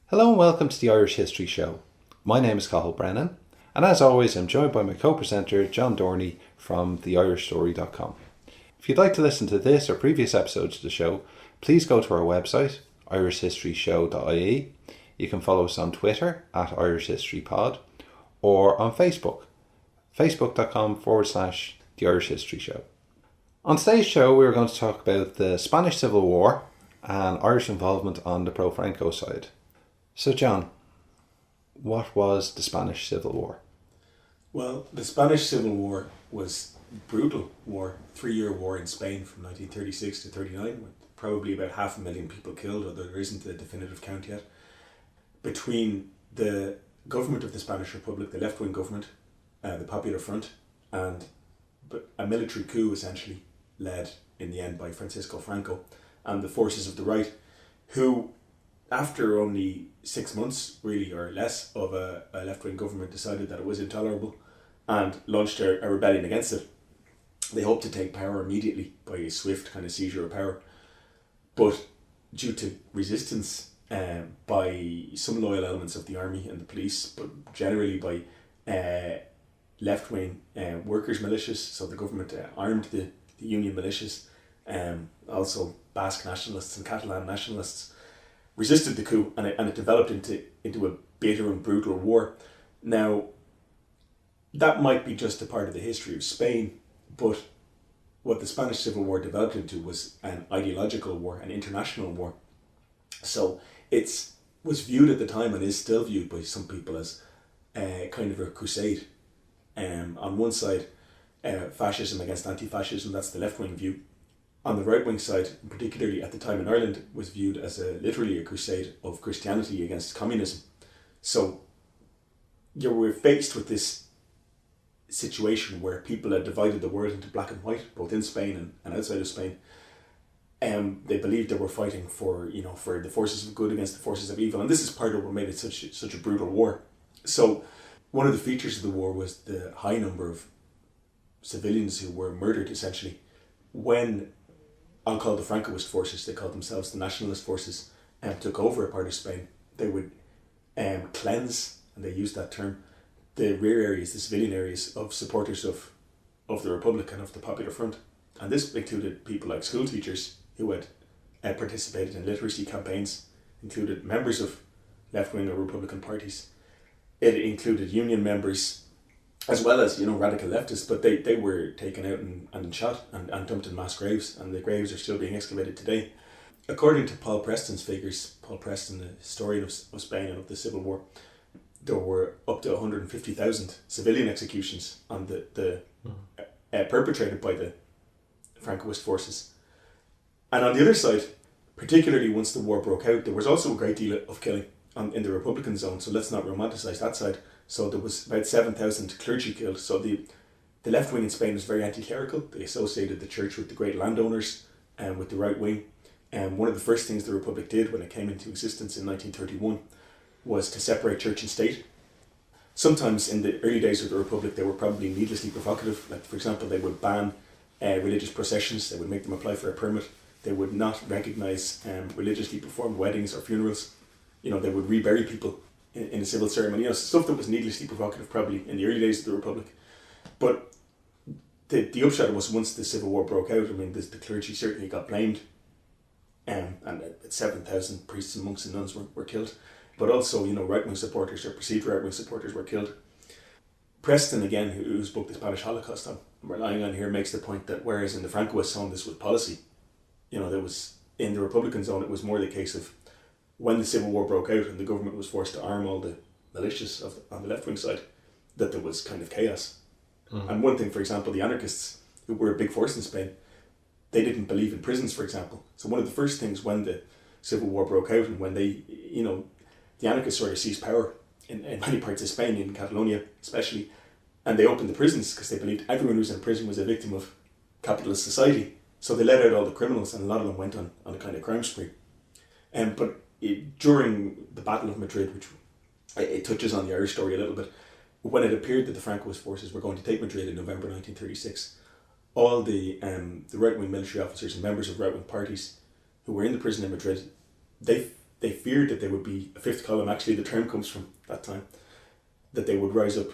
Hello and welcome to the Irish History Show. My name is Cathal Brennan, and as always I'm joined by my co-presenter John Dorney from theirishstory.com. If you'd like to listen to this or previous episodes of the show, please go to our website, irishhistoryshow.ie. You can follow us on Twitter at irishhistorypod or on Facebook, facebook.com/The Irish History Show. On today's show we're going to talk about the Spanish Civil War and Irish involvement on the pro-Franco side. So John, what was the Spanish Civil War? Well, the Spanish Civil War was a brutal war, 3-year war in Spain from 1936 to 39, with probably about 500,000 people killed, although there isn't a definitive count yet, between the government of the Spanish Republic, the left-wing government, the Popular Front, and a military coup essentially led in the end by Franco, and the forces of the right, who after only 6 months, really, or less, of a left-wing government decided that it was intolerable and launched a rebellion against it. They hoped to take power immediately by a swift kind of seizure of power. But due to resistance by some loyal elements of the army and the police, but generally by left-wing workers' militias, so the government armed the union militias, also Basque nationalists and Catalan nationalists, resisted the coup, and it developed into a bitter and brutal war. Now, that might be just a part of the history of Spain, but what the Spanish Civil War developed into was an ideological war, an international war. So it was viewed at the time, and is still viewed by some people, as kind of a crusade. On one side, fascism against anti-fascism, that's the left-wing view. On the right-wing side, particularly at the time in Ireland, was viewed as literally a crusade of Christianity against communism. So you were faced with this situation where people had divided the world into black and white, both in Spain and outside of Spain. They believed they were fighting for the forces of good against the forces of evil, and this is part of what made it such a brutal war. So one of the features of the war was the high number of civilians who were murdered, essentially, when I'll call the Francoist forces, they called themselves the nationalist forces, took over a part of Spain. They would cleanse, and they used that term, the rear areas, the civilian areas of supporters of the Republic and of the Popular Front. And this included people like school teachers who had participated in literacy campaigns, included members of left-wing or Republican parties. It included union members, as well as radical leftists, but they were taken out and shot and dumped in mass graves, and the graves are still being excavated today. According to Paul Preston's figures, Paul Preston, the historian of Spain and of the Civil War, there were up to 150,000 civilian executions on the perpetrated by the Francoist forces. And on the other side, particularly once the war broke out, there was also a great deal of killing in the Republican zone, so let's not romanticize that side. So there was about 7,000 clergy killed. So the left wing in Spain was very anti-clerical. They associated the church with the great landowners and with the right wing. And one of the first things the Republic did when it came into existence in 1931 was to separate church and state. Sometimes in the early days of the Republic they were probably needlessly provocative. Like, for example, they would ban religious processions. They would make them apply for a permit. They would not recognise religiously performed weddings or funerals. They would rebury people in a civil ceremony, stuff that was needlessly provocative probably in the early days of the Republic. But the upshot was, once the Civil War broke out, the clergy certainly got blamed, and 7,000 priests and monks and nuns were killed. But also, right-wing supporters or perceived right-wing supporters were killed. Preston, again, whose book The Spanish Holocaust I'm relying on here, makes the point that whereas in the Francoist zone this was policy, there was, in the Republican zone, it was more the case of when the Civil War broke out and the government was forced to arm all the militias on the left-wing side, that there was kind of chaos. Mm-hmm. And one thing, for example, the anarchists, who were a big force in Spain, they didn't believe in prisons, for example. So one of the first things when the Civil War broke out and when they, the anarchists sort of seized power in many parts of Spain, in Catalonia especially, and they opened the prisons because they believed everyone who was in prison was a victim of capitalist society. So they let out all the criminals, and a lot of them went on a kind of crime spree. But during the Battle of Madrid, which it touches on the Irish story a little bit, when it appeared that the Francoist forces were going to take Madrid in November 1936, all the right-wing military officers and members of right-wing parties who were in the prison in Madrid, they they feared that there would be a fifth column. Actually, the term comes from that time, that they would rise up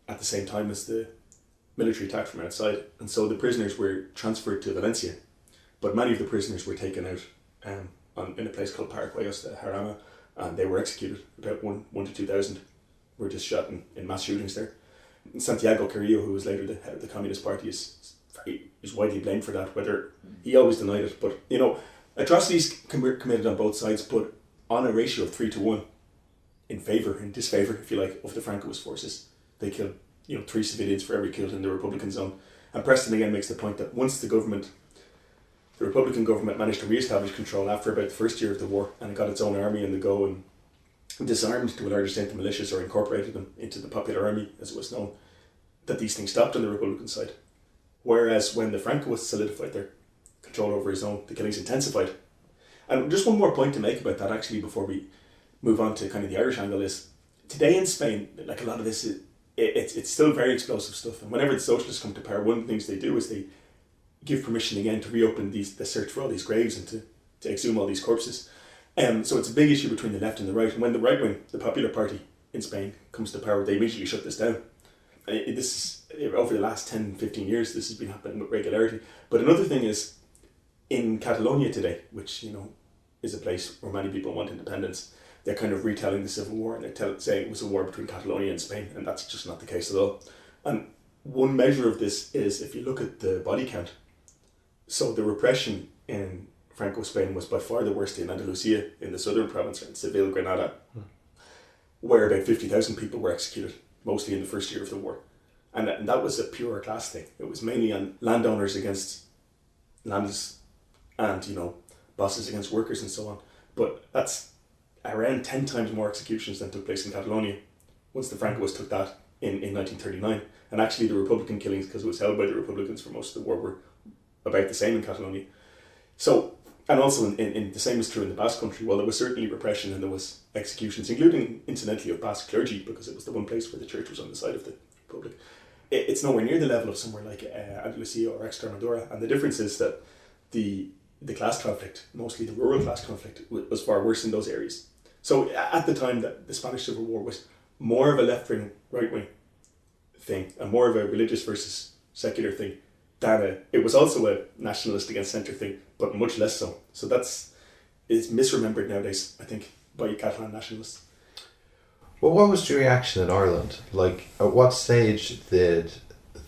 at the same time as the military attack from outside. And so the prisoners were transferred to Valencia, but many of the prisoners were taken out in a place called Francoist, the Jarama, and they were executed. About 1 to 2,000 were just shot in mass shootings there. Santiago Carrillo, who was later the head of the Communist Party, is widely blamed for that, whether he always denied it. But, atrocities were committed on both sides, but on a ratio of 3 to 1 in disfavour, if you like, of the Francoist forces. They killed, 3 civilians for every killed in the Republican zone. And Preston again makes the point that once the Republican government managed to re-establish control after about the first year of the war, and it got its own army in the go and disarmed to a large extent the militias, or incorporated them into the popular army as it was known, that these things stopped on the Republican side. Whereas when the Francoists solidified their control over his zone, the killings intensified. And just one more point to make about that actually before we move on to kind of the Irish angle is, today in Spain, like a lot of this, it's still very explosive stuff. And whenever the socialists come to power, one of the things they do is they give permission again to reopen the search for all these graves and to exhume all these corpses. So it's a big issue between the left and the right. And when the right wing, the Popular Party in Spain, comes to power, they immediately shut this down. This is, over the last 10, 15 years, this has been happening with regularity. But another thing is, in Catalonia today, which, is a place where many people want independence, they're kind of retelling the Civil War, and they're saying it was a war between Catalonia and Spain, and that's just not the case at all. And one measure of this is, if you look at the body count, so the repression in Franco Spain was by far the worst in Andalusia, in the southern province, in Seville, Granada, where about 50,000 people were executed, mostly in the first year of the war. And that was a pure class thing. It was mainly on landowners against lands and, bosses against workers and so on. But that's around 10 times more executions than took place in Catalonia once the Francoists took that in 1939. And actually the Republican killings, because it was held by the Republicans for most of the war, were about the same in Catalonia. So, and also in the same is true in the Basque Country. Well, there was certainly repression and there was executions, including incidentally of Basque clergy, because it was the one place where the church was on the side of the Republic. It's nowhere near the level of somewhere like Andalusia or Extremadura, and the difference is that the class conflict, mostly the rural class conflict, was far worse in those areas. So at the time that the Spanish Civil War was more of a left-wing, right-wing thing, and more of a religious versus secular thing, than it was also a nationalist against centre thing, but much less so. So it's misremembered nowadays, I think, by Catalan nationalists. Well, what was the reaction in Ireland? Like, at what stage did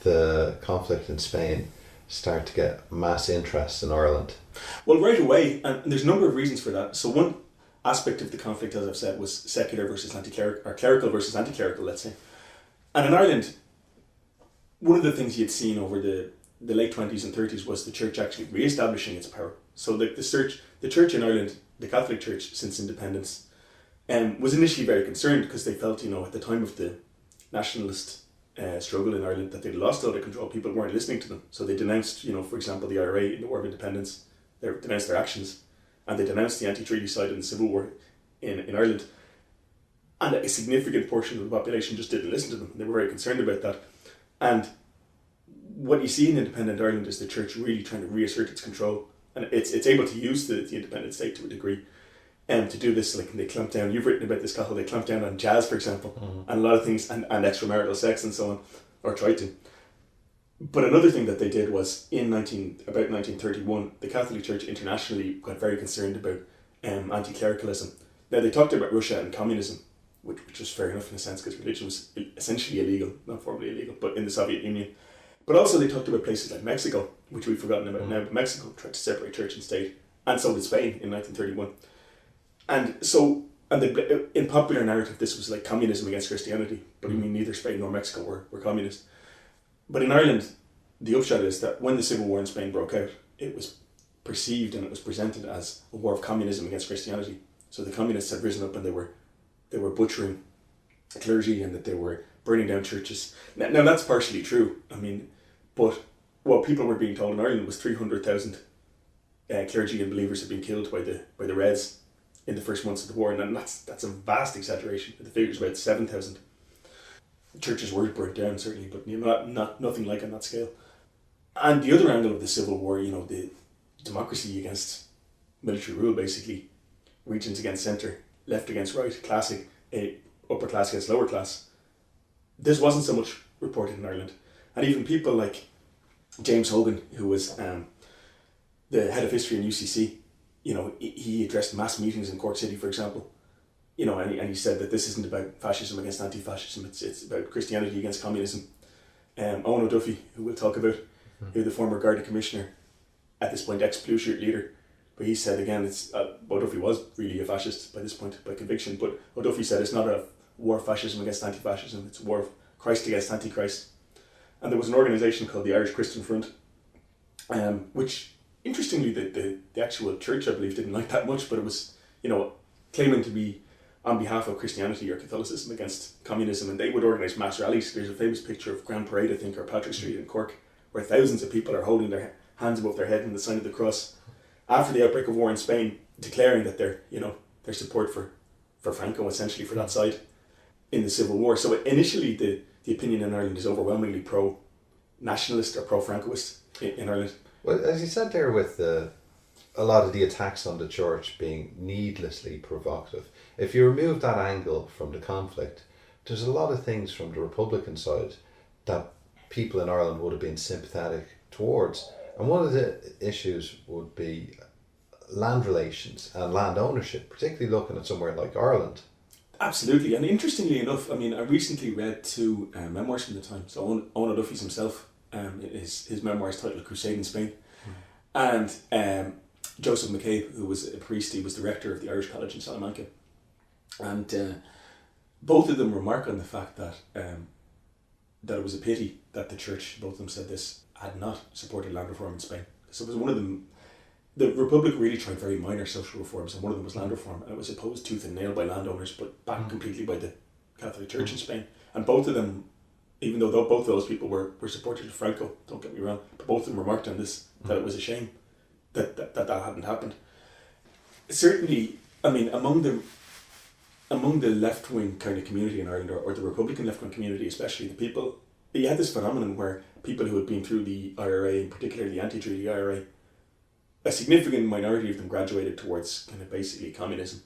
the conflict in Spain start to get mass interest in Ireland? Well, right away, and there's a number of reasons for that. So one aspect of the conflict, as I've said, was secular versus anti-clerical, or clerical versus anti-clerical, let's say. And in Ireland, one of the things you'd seen over the late 20s and 30s was the church actually re-establishing its power. So the church in Ireland, the Catholic Church since independence, was initially very concerned because they felt, at the time of the nationalist struggle in Ireland, that they'd lost all the control. People weren't listening to them. So they denounced, for example, the IRA in the War of Independence. They denounced their actions, and they denounced the anti-treaty side in the Civil War in Ireland. And a significant portion of the population just didn't listen to them. They were very concerned about that. And what you see in independent Ireland is the church really trying to reassert its control, and it's able to use the independent state to a degree, to do this. Like, they clamp down. You've written about this, Cathal. They clamp down on jazz, for example, and a lot of things, and extramarital sex and so on, or tried to. But another thing that they did was about 1931, the Catholic Church internationally got very concerned about anti-clericalism. Now, they talked about Russia and communism, which was fair enough in a sense, because religion was essentially illegal, not formally illegal, but in the Soviet Union. But also they talked about places like Mexico, which we've forgotten about now, but Mexico tried to separate church and state, and so did Spain in 1931. In popular narrative, this was like communism against Christianity, but neither Spain nor Mexico were communist. But in Ireland, the upshot is that when the Civil War in Spain broke out, it was perceived and it was presented as a war of communism against Christianity. So the communists had risen up and they were butchering the clergy, and that they were burning down churches. Now that's partially true. But what people were being told in Ireland was 300,000 clergy and believers had been killed by the Reds in the first months of the war, and that's a vast exaggeration. The figure's about 7,000. Churches were burnt down, certainly, but nothing like on that scale. And the other angle of the Civil War, the democracy against military rule, basically, regions against centre, left against right, classic, upper class against lower class. This wasn't so much reported in Ireland. And even people like James Hogan, who was the head of history in UCC, he addressed mass meetings in Cork City, for example, and he said that this isn't about fascism against anti-fascism, it's about Christianity against communism. Eoin O'Duffy, who we'll talk about, who the former Garda commissioner, at this point ex-Blueshirt leader, but he said again, O'Duffy was really a fascist by this point, by conviction, but O'Duffy said it's not a war of fascism against anti-fascism, it's a war of Christ against anti-Christ. And there was an organisation called the Irish Christian Front, which, interestingly, the actual church, I believe, didn't like that much, but it was, claiming to be on behalf of Christianity or Catholicism against communism, and they would organise mass rallies. There's a famous picture of Grand Parade, I think, or Patrick Street in Cork, where thousands of people are holding their hands above their head in the sign of the cross after the outbreak of war in Spain, declaring that their support for Franco, essentially, for that side in the Civil War. So initially the opinion in Ireland is overwhelmingly pro-nationalist or pro-Francoist in Ireland. Well, as you said there, with a lot of the attacks on the church being needlessly provocative, if you remove that angle from the conflict, there's a lot of things from the Republican side that people in Ireland would have been sympathetic towards. And one of the issues would be land relations and land ownership, particularly looking at somewhere like Ireland. Absolutely, and interestingly enough, I recently read two memoirs from the time. So Eoin O'Duffy's himself, his memoir is titled Crusade in Spain, and Joseph McCabe, who was a priest, he was the rector of the Irish College in Salamanca, and both of them remark on the fact that it was a pity that the church, both of them said this, had not supported land reform in Spain. So it was one of them. The Republic really tried very minor social reforms, and one of them was land reform, and it was opposed tooth and nail by landowners, but backed completely by the Catholic Church in Spain. And both of them, even though both of those people were supporters of Franco, don't get me wrong, but both of them remarked on this, that it was a shame that hadn't happened. Certainly, among the left-wing kind of community in Ireland, or the Republican left-wing community especially, you had this phenomenon where people who had been through the IRA, in particular the anti-treaty IRA, a significant minority of them graduated towards kind of basically communism,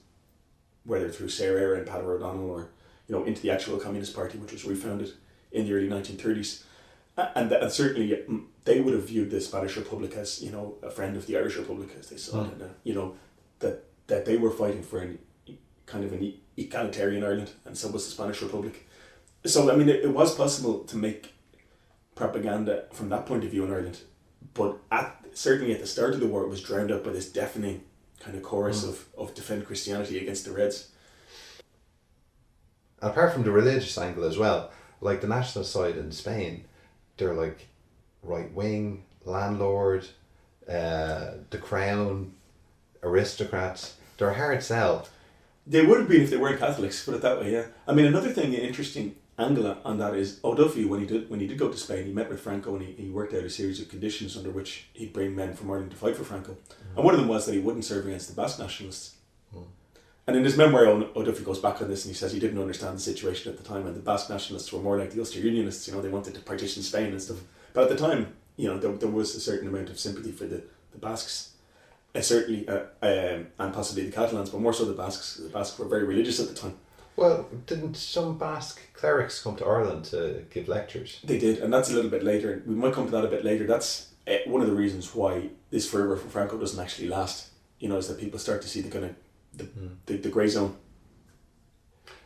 whether through Sarah Eyre and Peadar O'Donnell, or into the actual Communist Party, which was refounded in the early 1930s, and certainly they would have viewed the Spanish Republic as a friend of the Irish Republic, as they saw it, that they were fighting for an egalitarian Ireland, and so was the Spanish Republic. So it was possible to make propaganda from that point of view in Ireland, but certainly at the start of the war, it was drowned out by this deafening kind of chorus of defend Christianity against the Reds. Apart from the religious angle as well, like the national side in Spain, they're like right wing, landlord, the crown, aristocrats. They're a hard sell. They would have been if they weren't Catholics, put it that way, yeah. Another thing, an interesting angle on that is O'Duffy, when he did go to Spain, he met with Franco, and he worked out a series of conditions under which he'd bring men from Ireland to fight for Franco. And one of them was that he wouldn't serve against the Basque nationalists. And in his memoir, O'Duffy goes back on this, and he says he didn't understand the situation at the time, and the Basque nationalists were more like the Ulster Unionists. They wanted to partition Spain and stuff. But at the time, there was a certain amount of sympathy for the Basques, certainly, and possibly the Catalans, but more so the Basques. The Basques were very religious at the time. Well, didn't some Basque clerics come to Ireland to give lectures? They did, and that's a little bit later. We might come to that a bit later. That's one of the reasons why this fervour for Franco doesn't actually last. Is that people start to see the kind of the grey zone.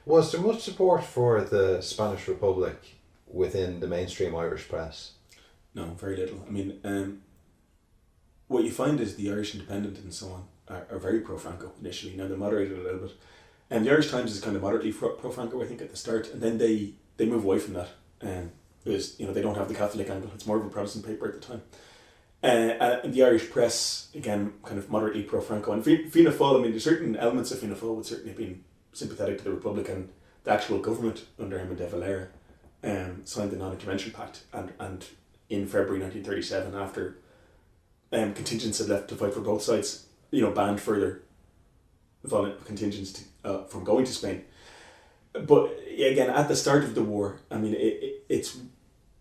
Was there much support for the Spanish Republic within the mainstream Irish press? No, very little. What you find is the Irish Independent and so on are very pro-Franco initially. Now they're moderated a little bit. And the Irish Times is kind of moderately pro-Franco, I think, at the start, and then they move away from that. Because they don't have the Catholic angle. It's more of a Protestant paper at the time. And the Irish press, again, kind of moderately pro-Franco. And Fianna Fáil, there's certain elements of Fianna Fáil would certainly have been sympathetic to the Republic, and the actual government under Emma de Valera signed the Non-Intervention Pact. And in February 1937, after contingents had left to fight for both sides, banned further violent contingents from going to Spain. But again, at the start of the war, it's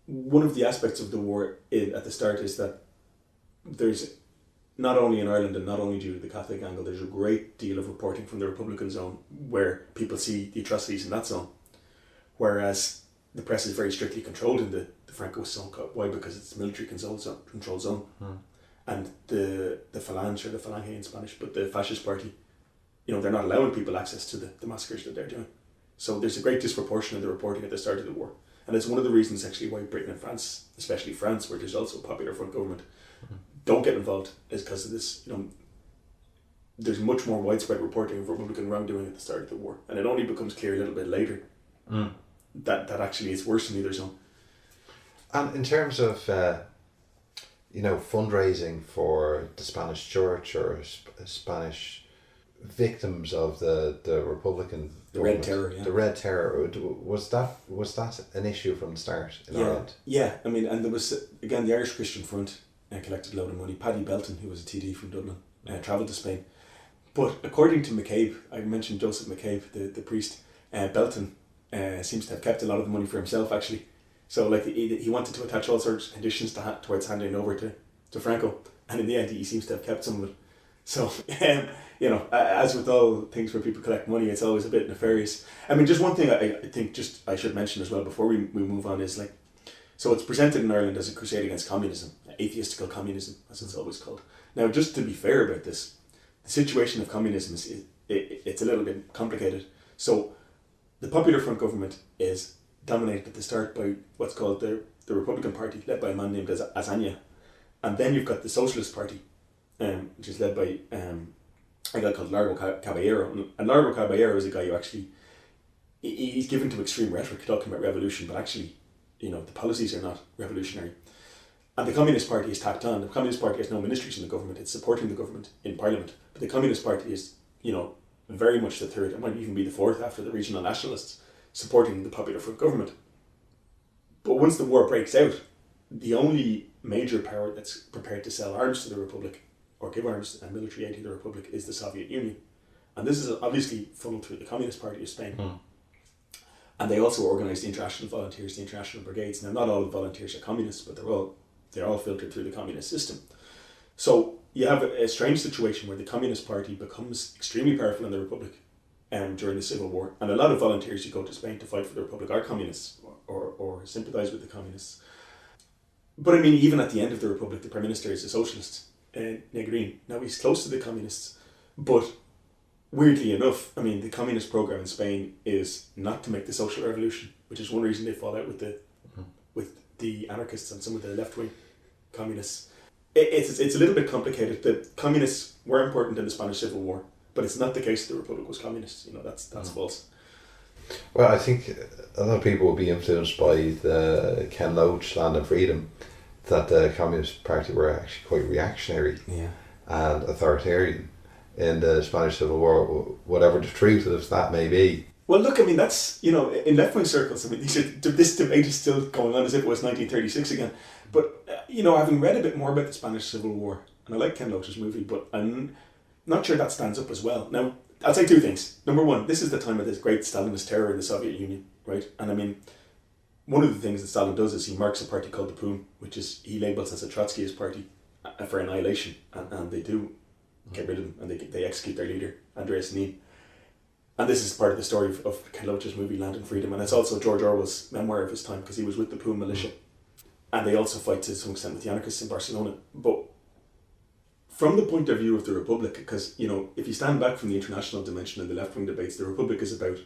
one of the aspects of the war at the start is that there's not only in Ireland and not only due to the Catholic angle, there's a great deal of reporting from the Republican zone where people see the atrocities in that zone. Whereas the press is very strictly controlled in the Francoist zone. Why? Because it's a military control zone. And the Falange, or the Falange in Spanish, but the fascist party, they're not allowing people access to the massacres that they're doing. So there's a great disproportion in the reporting at the start of the war. And it's one of the reasons actually why Britain and France, especially France, where there's also a Popular Front government, don't get involved, is because of this. There's much more widespread reporting of Republican wrongdoing at the start of the war, and it only becomes clear a little bit later that actually it's worse in either zone. And in terms of fundraising for the Spanish Church or Spanish victims of the Republican the Red Terror, the Red Terror, was that an issue from the start in Ireland? Yeah, I mean, and there was again the Irish Christian Front collected a load of money. Paddy Belton, who was a TD from Dublin, travelled to Spain. But according to McCabe, I mentioned Joseph McCabe, the priest, Belton seems to have kept a lot of the money for himself actually. So like he wanted to attach all sorts of conditions towards handing over to Franco, and in the end he seems to have kept some of it. So as with all things where people collect money, it's always a bit nefarious. I mean, just one thing I think I should mention as well before we move on is so it's presented in Ireland as a crusade against communism, atheistical communism as it's always called. Now, just to be fair about this, the situation of communism it's a little bit complicated. So the Popular Front government is dominated at the start by what's called the Republican Party, led by a man named Azaña. And then you've got the Socialist Party, which is led by a guy called Largo Caballero. And Largo Caballero is a guy who actually, he's given to extreme rhetoric talking about revolution, but actually, the policies are not revolutionary. And the Communist Party is tacked on. The Communist Party has no ministries in the government, it's supporting the government in Parliament. But the Communist Party is, very much the third, it might even be the fourth after the regional nationalists, supporting the Popular Front government. But once the war breaks out, the only major power that's prepared to sell arms to the Republic or give arms and military aid to the Republic is the Soviet Union. And this is obviously funneled through the Communist Party of Spain. And they also organise the international volunteers, the international brigades. Now, not all the volunteers are communists, but they're all filtered through the communist system. So you have a strange situation where the Communist Party becomes extremely powerful in the Republic during the Civil War. And a lot of volunteers who go to Spain to fight for the Republic are communists or sympathise with the communists. But I mean, even at the end of the Republic, the Prime Minister is a socialist, Negrin. Now, he's close to the communists, but weirdly enough, I mean, the communist program in Spain is not to make the social revolution, which is one reason they fall out with the anarchists and some of the left-wing communists. It's a little bit complicated. The communists were important in the Spanish Civil War, but it's not the case that the Republic was communist. That's false. Well, I think a lot of people will be influenced by the Ken Loach Land and Freedom, that the Communist Party were actually quite reactionary and authoritarian in the Spanish Civil War, whatever the truth of that may be. Well, look, I mean, that's, in left-wing circles, I mean, this debate is still going on as if it was 1936 again. But, having read a bit more about the Spanish Civil War, and I like Ken Loach's movie, but I'm not sure that stands up as well. Now, I'll say two things. Number one, this is the time of this great Stalinist terror in the Soviet Union, right? And I mean, one of the things that Stalin does is he marks a party called the Poom, which is he labels as a Trotskyist party for annihilation, and they do get rid of him, and they execute their leader, Andreas Nin. And this is part of the story of Ken Loach's movie Land and Freedom, and it's also George Orwell's memoir of his time, because he was with the Poom militia. And they also fight to some extent with the anarchists in Barcelona. But from the point of view of the Republic, because, if you stand back from the international dimension and the left-wing debates, the Republic is about,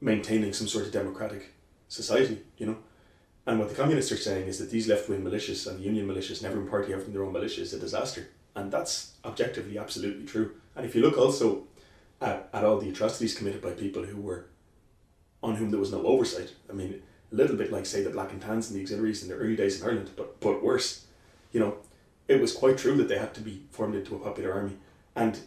maintaining some sort of democratic society, And what the communists are saying is that these left-wing militias and the union militias and every party having their own militia is a disaster. And that's objectively absolutely true. And if you look also at all the atrocities committed by people on whom there was no oversight, I mean, a little bit like, say, the Black and Tans and the auxiliaries in the early days in Ireland, but worse. It was quite true that they had to be formed into a popular army. And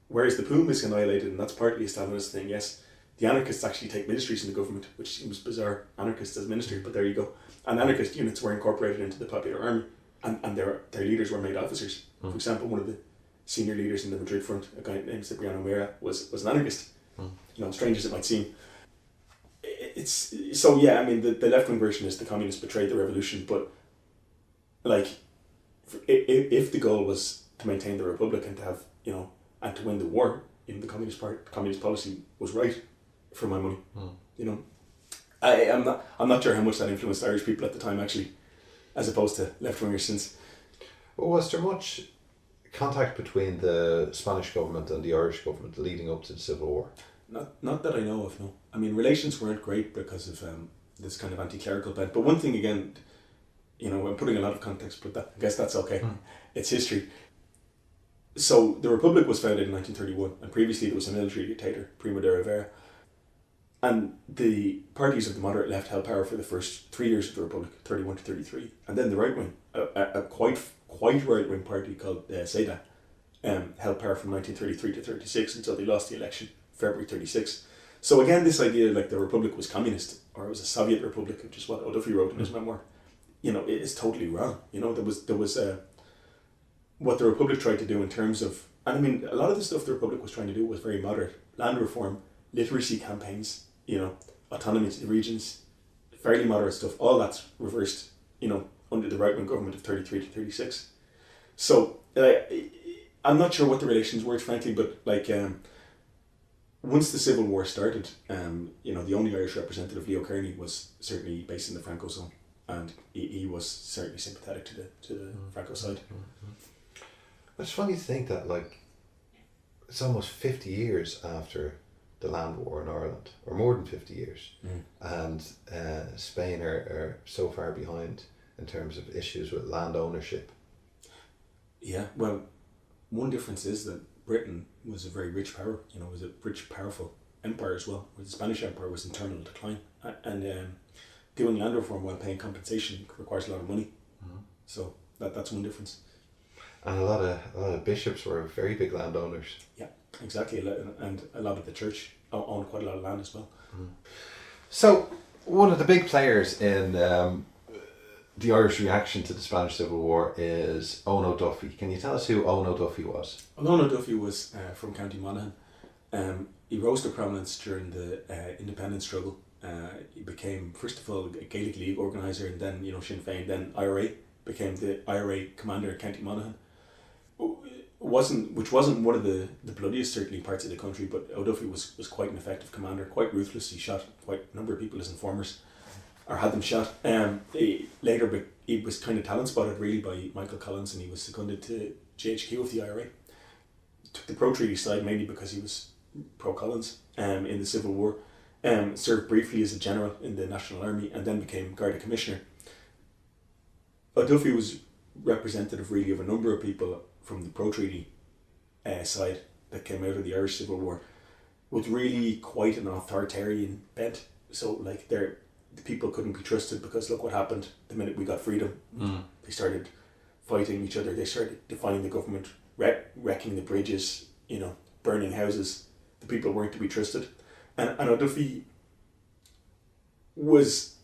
whereas the Poom is annihilated, and that's partly a Stalinist thing, yes, the anarchists actually take ministries in the government, which seems bizarre, anarchists as ministry, but there you go. And anarchist units were incorporated into the popular army, and their leaders were made officers. For example, one of the senior leaders in the Madrid Front, a guy named Cipriano Mera, was an anarchist. Strange as it might seem. The left-wing version is the communists betrayed the revolution, but if the goal was to maintain the republic and to have, and to win the war, the communist policy was right, for my money. I'm not sure how much that influenced Irish people at the time, actually, as opposed to left-wingers since. Well, was there much contact between the Spanish government and the Irish government leading up to the Civil War? Not that I know of, no. I mean, relations weren't great because of this kind of anti-clerical bent. But one thing, again, I'm putting a lot of context, but I guess that's okay. It's history. So the Republic was founded in 1931, and previously there was a military dictator, Primo de Rivera. And the parties of the moderate left held power for the first 3 years of the Republic, 31 to 33. And then the right wing, a quite right wing party called SEDA, held power from 1933 to 36 until they lost the election, February 36. So again, this idea like the Republic was communist, or it was a Soviet Republic, which is what O'Duffy wrote in his memoir, it is totally wrong. There was what the Republic tried to do in terms of, and I mean, a lot of the stuff the Republic was trying to do was very moderate: land reform, literacy campaigns, autonomy to the regions, fairly moderate stuff. All that's reversed, under the right-wing government of 33 to 36. So I'm not sure what the relations were, frankly, but once the Civil War started, the only Irish representative, Leo Kearney, was certainly based in the Franco zone, and he was certainly sympathetic to the Franco side. It's funny to think that it's almost 50 years after the land war in Ireland, or more than 50 years, and Spain are so far behind in terms of issues with land ownership. Yeah, well, one difference is that Britain was a very rich power, was a rich, powerful empire as well, where the Spanish Empire was in terminal decline, and doing land reform while paying compensation requires a lot of money. So that's one difference. And a lot of bishops were very big landowners. Yeah, exactly, and a lot of the church owned quite a lot of land as well. So one of the big players in the Irish reaction to the Spanish Civil War is Eoin O'Duffy. Can you tell us who Eoin O'Duffy was? Eoin O'Duffy was from County Monaghan. He rose to prominence during the independence struggle. He became, first of all, a Gaelic League organiser, and then Sinn Féin, then IRA, became the IRA commander in County Monaghan. Which wasn't one of the bloodiest, certainly, parts of the country, but O'Duffy was quite an effective commander, quite ruthless. He shot quite a number of people as informers, or had them shot. He was kind of talent spotted really by Michael Collins, and he was seconded to GHQ of the IRA. Took the pro-treaty side mainly because he was pro-Collins in the Civil War. Served briefly as a general in the National Army, and then became Garda Commissioner. O'Duffy was representative really of a number of people from the pro-treaty side that came out of the Irish Civil War, with really quite an authoritarian bent. So the people couldn't be trusted because look what happened the minute we got freedom. They started fighting each other. They started defying the government, wrecking the bridges, burning houses. The people weren't to be trusted. And O'Duffy was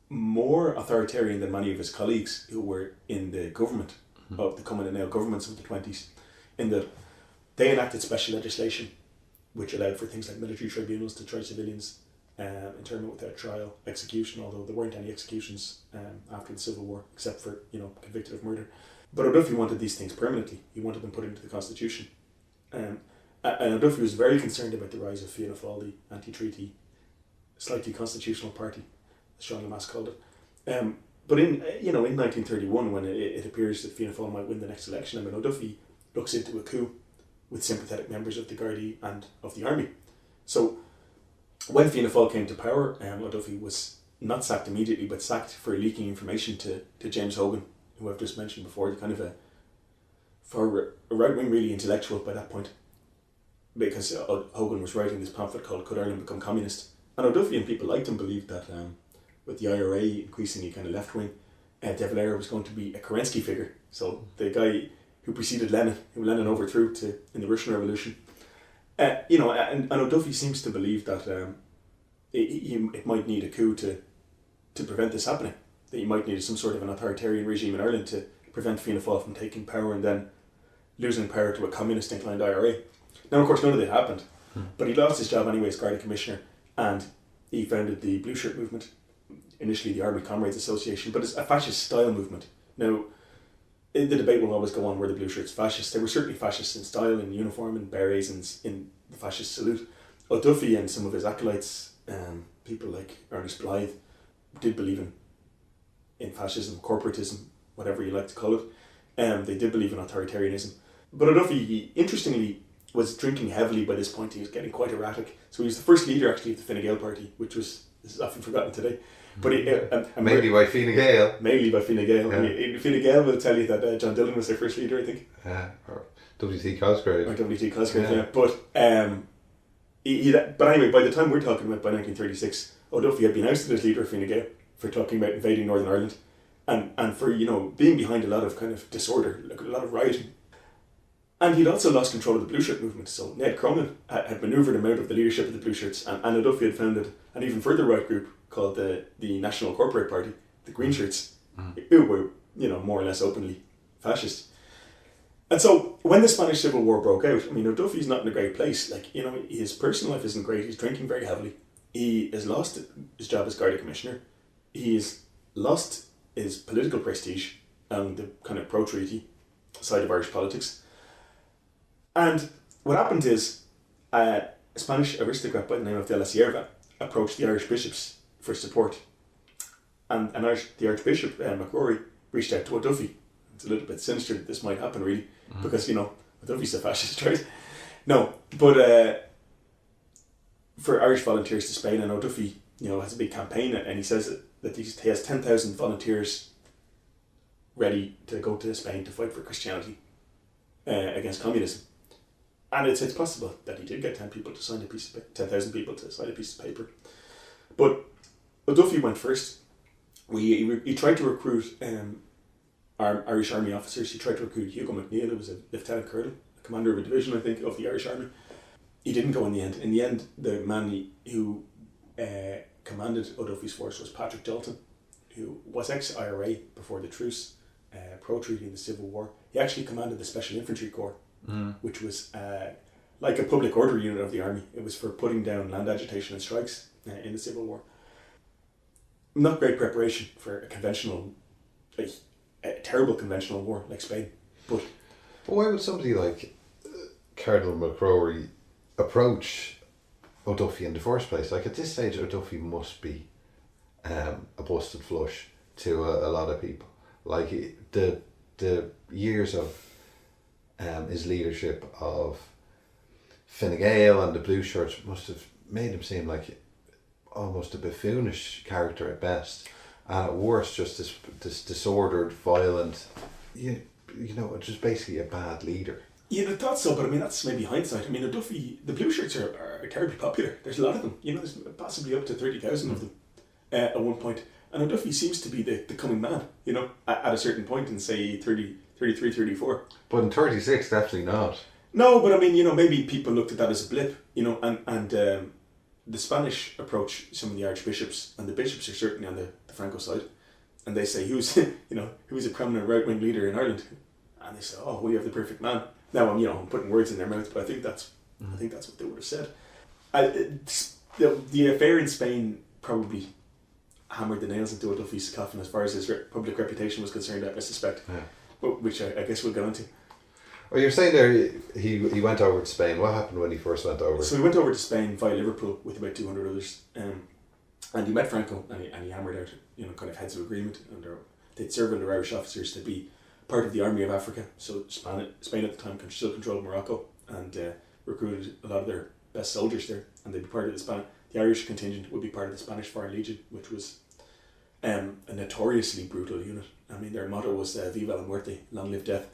more authoritarian than many of his colleagues who were in the government of the coming and now governments of the 20s, in that they enacted special legislation which allowed for things like military tribunals to try civilians internment without trial, execution, although there weren't any executions after the Civil War except for convicted of murder. But O'Duffy wanted these things permanently. He wanted them put into the Constitution. And O'Duffy was very concerned about the rise of Fianna Fáil, the anti-treaty, slightly constitutional party, as Sean Lemass called it. But in 1931, when it appears that Fianna Fáil might win the next election, O'Duffy looks into a coup with sympathetic members of the Gardaí and of the army. So when Fianna Fáil came to power, O'Duffy was not sacked immediately, but sacked for leaking information to James Hogan, who I've just mentioned before, kind of a right-wing, really intellectual by that point, because Hogan was writing this pamphlet called Could Ireland Become Communist? And O'Duffy and people liked him believed that with the IRA increasingly kind of left-wing, De Valera was going to be a Kerensky figure. So the guy who preceded Lenin, who Lenin overthrew in the Russian Revolution. And O'Duffy seems to believe that it might need a coup to prevent this happening. That you might need some sort of an authoritarian regime in Ireland to prevent Fianna Fáil from taking power and then losing power to a communist-inclined IRA. Now, of course, none of that happened, but he lost his job anyway as Garda Commissioner, and he founded the Blueshirt movement, initially the Army Comrades Association, but it's a fascist-style movement. Now, the debate will always go on, were the Blueshirts fascists? They were certainly fascists in style, in uniform, in berets, and in the fascist salute. O'Duffy and some of his acolytes, people like Ernest Blythe, did believe in fascism, corporatism, whatever you like to call it. They did believe in authoritarianism. But O'Duffy, interestingly, was drinking heavily by this point. He was getting quite erratic. So he was the first leader, actually, of the Fine Gael party, which this is often forgotten today. But mainly by Fine Gael. Mainly by Fine Gael. Yeah. Fine Gael will tell you that John Dillon was their first leader, I think. Or W.T. Cosgrave. Or W.T. Cosgrave, yeah. But anyway, by the time we're talking about, by 1936, O'Duffy had been ousted as leader of Fine Gael for talking about invading Northern Ireland, and for being behind a lot of kind of disorder, like a lot of rioting. And he'd also lost control of the Blueshirt movement. So Ned Cronin had manoeuvred him out of the leadership of the Blueshirts, and O'Duffy had founded an even further right group called the National Corporate Party, the Greenshirts, who were more or less openly fascist. And so when the Spanish Civil War broke out, I mean, O'Duffy's not in a great place. Like, his personal life isn't great. He's drinking very heavily. He has lost his job as Garda Commissioner. He's lost his political prestige and the kind of pro-treaty side of Irish politics. And what happened is a Spanish aristocrat by the name of de la Sierva approached the Irish bishops for support. And the Archbishop, McRory, reached out to O'Duffy. It's a little bit sinister that this might happen, really, because, O'Duffy's a fascist, right? No, but for Irish volunteers to Spain, and O'Duffy, has a big campaign, and he says that he has 10,000 volunteers ready to go to Spain to fight for Christianity against communism. And it's possible that he did get 10,000 people to sign a piece of paper. But O'Duffy went first. He tried to recruit Irish Army officers. He tried to recruit Hugo McNeill, who was a lieutenant colonel, a commander of a division, I think, of the Irish Army. He didn't go in the end. In the end, the man who commanded O'Duffy's force was Patrick Dalton, who was ex-IRA before the truce, pro-treaty in the Civil War. He actually commanded the Special Infantry Corps, which was like a public order unit of the army. It was for putting down land agitation and strikes in the Civil War. Not great preparation for a conventional, a terrible conventional war like Spain. But why would somebody like Cardinal McCrory approach O'Duffy in the first place? Like, at this stage, O'Duffy must be a busted flush to a lot of people. Like, the years of his leadership of Fine Gael and the Blueshirts must have made him seem like almost a buffoonish character at best, and at worst just this disordered, violent, just basically a bad leader. You'd have thought so, but I mean, that's maybe hindsight. I mean, O'Duffy, the Blueshirts are terribly popular. There's a lot of them. There's possibly up to 30,000 of them at one point. And O'Duffy seems to be the coming man, at a certain point in, say, 33, 34. But in 36, definitely not. No, but I mean, maybe people looked at that as a blip, and the Spanish approach some of the archbishops, and the bishops are certainly on the Franco side, and they say, who's a prominent right-wing leader in Ireland? And they say, oh, we have the perfect man. Now I'm putting words in their mouth, but I think that's what they would have said. The affair in Spain probably hammered the nails into O'Duffy's coffin as far as his public reputation was concerned, I suspect. Yeah. Which I guess we'll go into. Well, you're saying there he went over to Spain. What happened when he first went over? So he went over to Spain via Liverpool with about 200 others, and he met Franco, and he hammered out kind of heads of agreement, and they'd serve under Irish officers to be part of the Army of Africa. So Spain at the time still controlled Morocco, and recruited a lot of their best soldiers there, and they'd be part of the Irish contingent would be part of the Spanish Foreign Legion, which was a notoriously brutal unit. I mean, their motto was Viva la Muerte, long live death.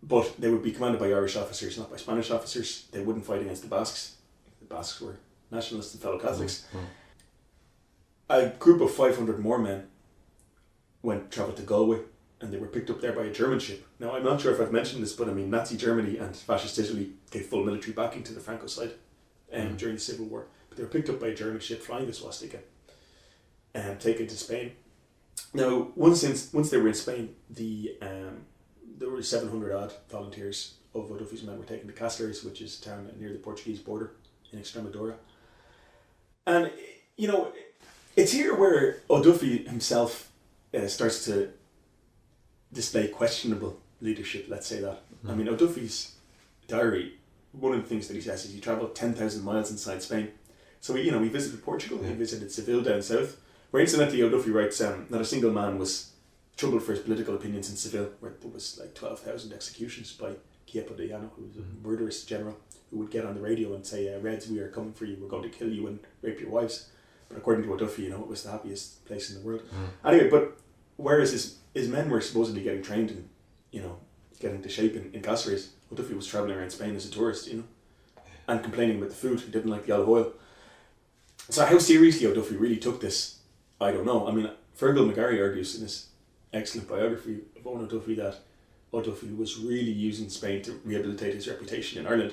But they would be commanded by Irish officers, not by Spanish officers. They wouldn't fight against the Basques. The Basques were nationalists and fellow Catholics. A group of 500 more men travelled to Galway, and they were picked up there by a German ship. Now, I'm not sure if I've mentioned this, but I mean, Nazi Germany and Fascist Italy gave full military backing to the Franco side during the Civil War. But they were picked up by a German ship flying the swastika and taken to Spain. Now, once they were in Spain, there were 700 odd volunteers of O'Duffy's men were taken to Cáceres, which is a town near the Portuguese border in Extremadura. And, it's here where O'Duffy himself starts to display questionable leadership, let's say that. I mean, O'Duffy's diary, one of the things that he says is he travelled 10,000 miles inside Spain. So, he visited Portugal, he visited Seville down south, where incidentally O'Duffy writes, not a single man was troubled for his political opinions in Seville, where there was like 12,000 executions by Quiepo de Llano, who was a murderous general, who would get on the radio and say, Reds, we are coming for you, we're going to kill you and rape your wives. But according to O'Duffy, it was the happiest place in the world. Anyway, but whereas his men were supposedly getting trained and, getting into shape in Cáceres, O'Duffy was travelling around Spain as a tourist, and complaining about the food. He didn't like the olive oil. So how seriously O'Duffy really took this, I don't know. I mean, Fergal McGarry argues in his excellent biography of Eoin O'Duffy that O'Duffy was really using Spain to rehabilitate his reputation in Ireland.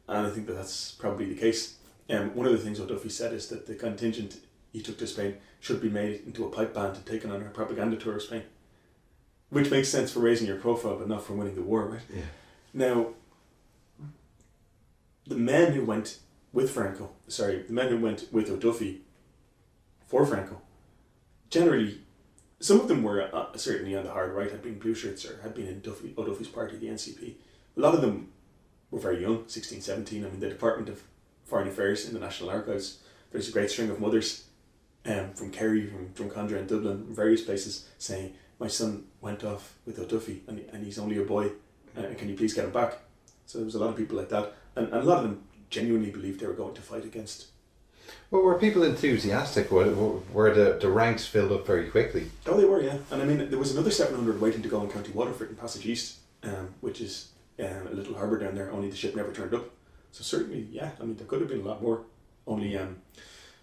And I think that that's probably the case. One of the things O'Duffy said is that the contingent he took to Spain should be made into a pipe band and taken on a propaganda tour of Spain. Which makes sense for raising your profile, but not for winning the war, right? Yeah. Now, the men who went with O'Duffy for Franco, generally, some of them were certainly on the hard right, had been Blueshirts or had been in O'Duffy's party, the NCP. A lot of them were very young, 16, 17. I mean, the Department of Foreign Affairs in the National Archives, there's a great string of mothers from Kerry, from Drumcondra and Dublin, various places, saying, my son went off with O'Duffy and he's only a boy, can you please get him back? So there was a lot of people like that, and a lot of them genuinely believed they were going to fight against. Well, were people enthusiastic? Were the ranks filled up very quickly? Oh, they were, yeah. And I mean, there was another 700 waiting to go in County Waterford in Passage East, which is a little harbour down there, only the ship never turned up. So certainly, yeah, I mean, there could have been a lot more. Only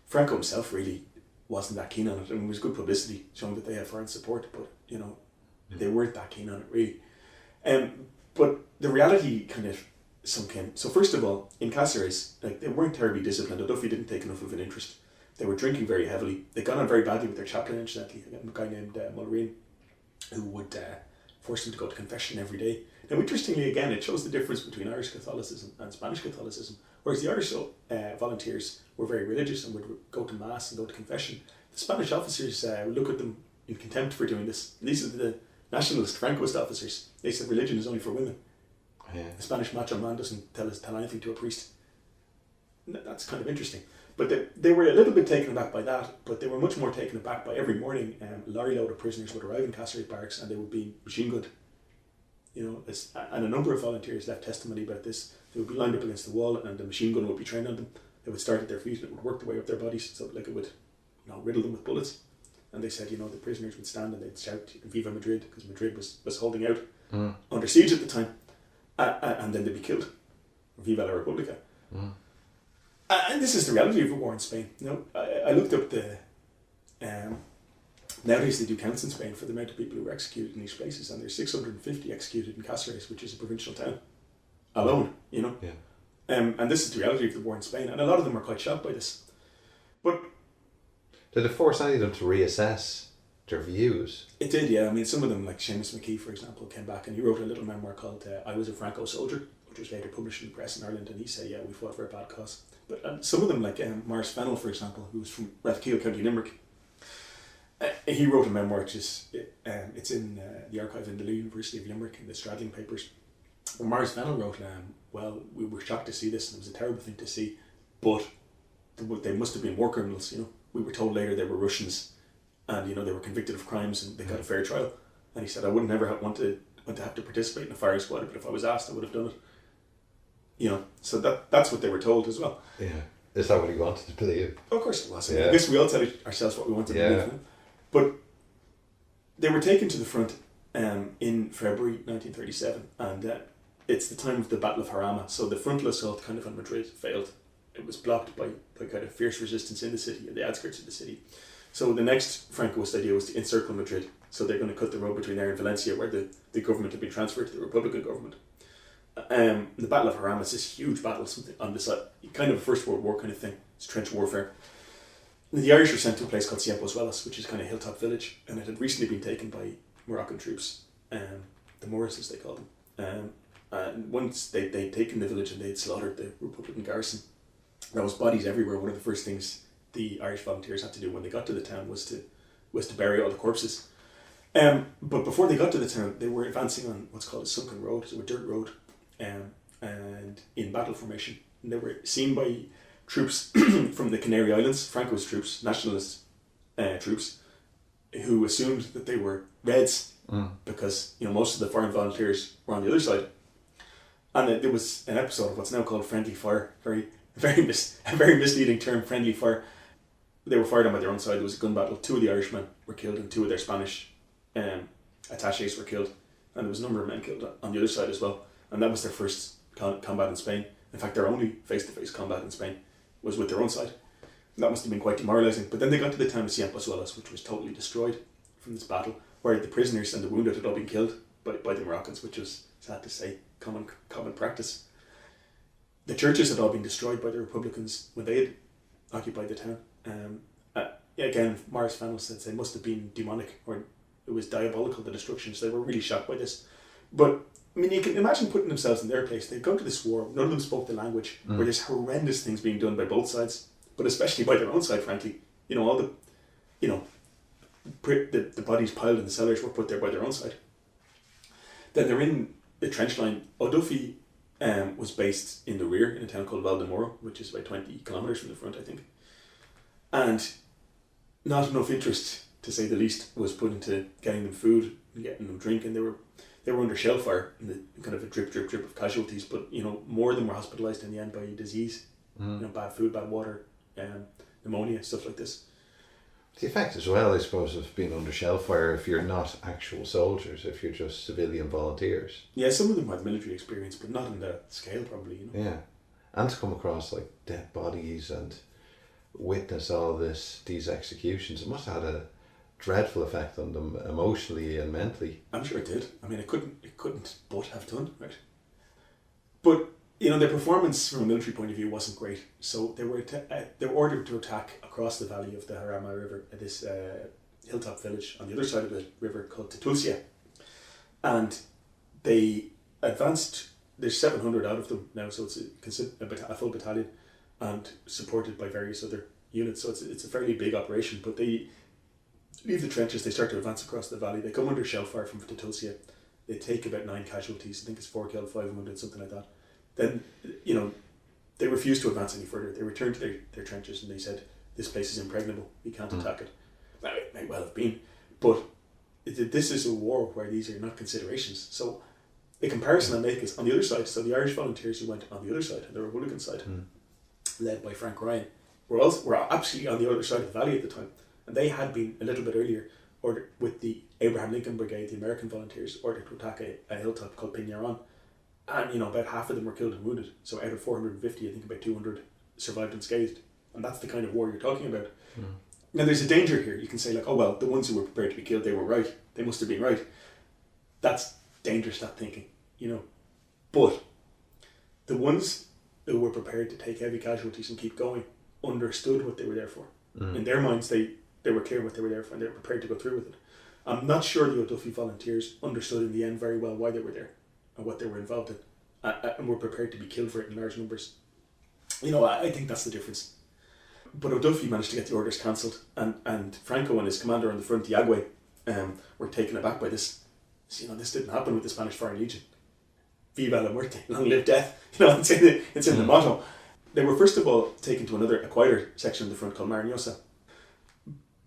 Franco himself really wasn't that keen on it. I mean, it was good publicity showing that they had foreign support, but, they weren't that keen on it really. But the reality kind of sunk in. So first of all, in Cáceres, they weren't terribly disciplined. O'Duffy didn't take enough of an interest. They were drinking very heavily. They got on very badly with their chaplain, incidentally, a guy named Mullerine, who would force them to go to confession every day. Now, interestingly, again, it shows the difference between Irish Catholicism and Spanish Catholicism. Whereas the Irish volunteers were very religious and would go to mass and go to confession, the Spanish officers would look at them in contempt for doing this. And these are the nationalist, Francoist officers. They said religion is only for women. Yeah. The Spanish macho man doesn't tell anything to a priest. That's kind of interesting. But they were a little bit taken aback by that, but they were much more taken aback by every morning a lorry load of prisoners would arrive in Cáceres barracks and they would be machine gunned. And a number of volunteers left testimony about this. They would be lined up against the wall and the machine gun would be trained on them. They would start at their feet and it would work their way up their bodies, so it would riddle them with bullets. And they said, the prisoners would stand and they'd shout Viva Madrid, because Madrid was holding out under siege at the time. And then they'd be killed. Viva la República. And this is the reality of a war in Spain. I looked up the... nowadays they do counts in Spain for the amount of people who were executed in these places, and there's 650 executed in Cáceres, which is a provincial town. Alone, Yeah. And this is the reality of the war in Spain, and a lot of them are quite shocked by this. But... Did it force any of them to reassess their views? It did, yeah. I mean, some of them, like Seamus McKee, for example, came back and he wrote a little memoir called I Was a Franco Soldier, which was later published in the press in Ireland, and he said, yeah, we fought for a bad cause. But some of them, like Maurice Fennell, for example, who was from Rathkeil, County Limerick, he wrote a memoir, which is, it's in the archive in the University of Limerick, in the Stradling Papers. And Maurice Fennell wrote, well, we were shocked to see this, and it was a terrible thing to see, but they must have been war criminals, We were told later they were Russians, and they were convicted of crimes and they got a fair trial. And he said, I would never want to have to participate in a firing squad, but if I was asked, I would have done it. So that's what they were told as well. Yeah. Is that what he wanted to believe? Of course it was. Yeah. I guess we all tell ourselves what we want to believe. But they were taken to the front in February 1937, and it's the time of the Battle of Jarama. So the frontal assault kind of on Madrid failed. It was blocked by kind of fierce resistance in the city, in the outskirts of the city. So the next Francoist idea was to encircle Madrid. So they're going to cut the road between there and Valencia, where the government had been transferred to the Republican government. The Battle of Jarama is this huge battle, something on the side, kind of a First World War kind of thing. It's trench warfare. And the Irish were sent to a place called Cienpozuelos Wells, which is kind of a hilltop village, and it had recently been taken by Moroccan troops, the Moors as they called them. And once they'd taken the village and they'd slaughtered the Republican garrison, there was bodies everywhere. One of the first things the Irish volunteers had to do when they got to the town was to bury all the corpses. But before they got to the town, they were advancing on what's called a sunken road, so a dirt road, and in battle formation. And they were seen by troops from the Canary Islands, Franco's troops, nationalist troops, who assumed that they were Reds because most of the foreign volunteers were on the other side. And there was an episode of what's now called friendly fire, a very misleading term, friendly fire. They were fired on by their own side. There was a gun battle. 2 of the Irishmen were killed and 2 of their Spanish attaches were killed, and there was a number of men killed on the other side as well. And that was their first combat in Spain. In fact, their only face-to-face combat in Spain was with their own side. And that must have been quite demoralising. But then they got to the town of Cienpozuelos, which was totally destroyed from this battle, where the prisoners and the wounded had all been killed by the Moroccans, which was, sad to say, common practice. The churches had all been destroyed by the Republicans when they had occupied the town. Again, Morris Fennell said they must have been demonic, or it was diabolical, the destruction, so they were really shocked by this. But I mean, you can imagine putting themselves in their place. They'd go to this war, none of them spoke the language, where there's horrendous things being done by both sides, but especially by their own side, frankly. All the bodies piled in the cellars were put there by their own side. Then they're in the trench line. O'Duffy was based in the rear in a town called Valdemoro, which is about 20 kilometres from the front, I think. And not enough interest, to say the least, was put into getting them food and getting them drink, and they were under shell fire in the kind of a drip of casualties. But more of them were hospitalised in the end by disease, bad food, bad water, pneumonia, stuff like this. The effect as well, I suppose, of being under shell fire if you're not actual soldiers, if you're just civilian volunteers. Yeah, some of them had military experience, but not on that scale, probably. Yeah, and to come across like dead bodies and witness all these executions, it must have had a dreadful effect on them emotionally and mentally. I'm sure it did. I mean, it couldn't but have done, right? But their performance from a military point of view wasn't great. So they were ordered to attack across the valley of the Jarama River at this hilltop village on the other side of the river called Titulcia, and they advanced. There's 700 out of them now, so it's a full battalion, and supported by various other units. So it's a fairly big operation. But they leave the trenches. They start to advance across the valley. They come under shell fire from Titulcia. They take about 9 casualties. I think it's 4 killed, 5 wounded, something like that. Then, they refused to advance any further. They returned to their trenches and they said, this place is impregnable, we can't attack it. Now, it may well have been, but this is a war where these are not considerations. So the comparison I make is on the other side. So the Irish volunteers who went on the other side, the Republican side, led by Frank Ryan, were absolutely on the other side of the valley at the time. And they had been, a little bit earlier, ordered with the Abraham Lincoln Brigade, the American volunteers, ordered to attack a hilltop called Pigneron. And, about half of them were killed and wounded. So out of 450, I think about 200 survived unscathed. And that's the kind of war you're talking about. Now, there's a danger here. You can say, like, oh, well, the ones who were prepared to be killed, they were right. They must have been right. That's dangerous, that thinking, But the ones who were prepared to take heavy casualties and keep going understood what they were there for. In their minds, they were clear what they were there for, and they were prepared to go through with it. I'm not sure the O'Duffy volunteers understood in the end very well why they were there and what they were involved in, and were prepared to be killed for it in large numbers. I think that's the difference. But O'Duffy managed to get the orders cancelled, and Franco and his commander on the front, Diagüe, were taken aback by this. This didn't happen with the Spanish Foreign Legion. Viva la muerte, long live death. It's in the motto. They were first of all taken to a quieter section of the front called Marinosa.